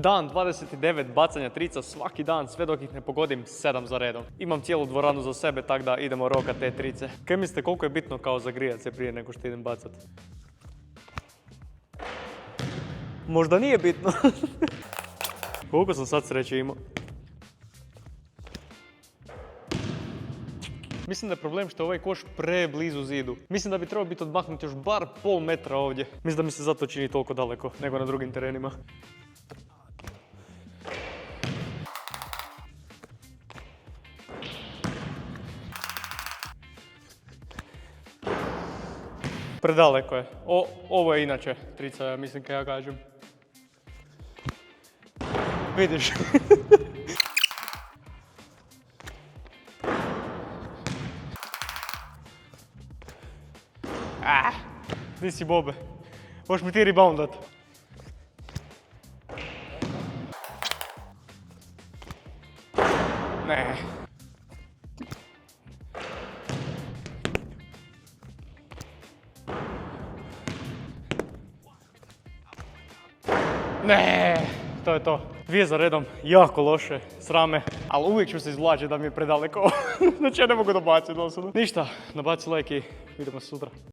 Dan 29 bacanja trica svaki dan, sve dok ih ne pogodim 7 za redom. Imam cijelu dvoranu za sebe, tako da idemo rokat te trice. Kaj mislite koliko je bitno kao zagrijat se prije nego što idem bacat? Možda nije bitno. Koliko sam sad sreće imao? Mislim da je problem što je ovaj koš preblizu zidu. Mislim da bi trebao biti odmaknut još bar pol metra ovdje. Mislim da mi se zato čini toliko daleko nego na drugim terenima. Predaleko je. Ovo je inače trica, mislim kaj ja kažem. Vidiš. Di si Bobe? Možeš mi ti reboundat? Ne. Ne, to je to. 2 za redom, jako loše, srame, ali uvijek ću se izvlačiti da mi je predaleko. Znači ja ne mogu dobaciti doslovno. Ništa, nabaci like i vidimo se sutra.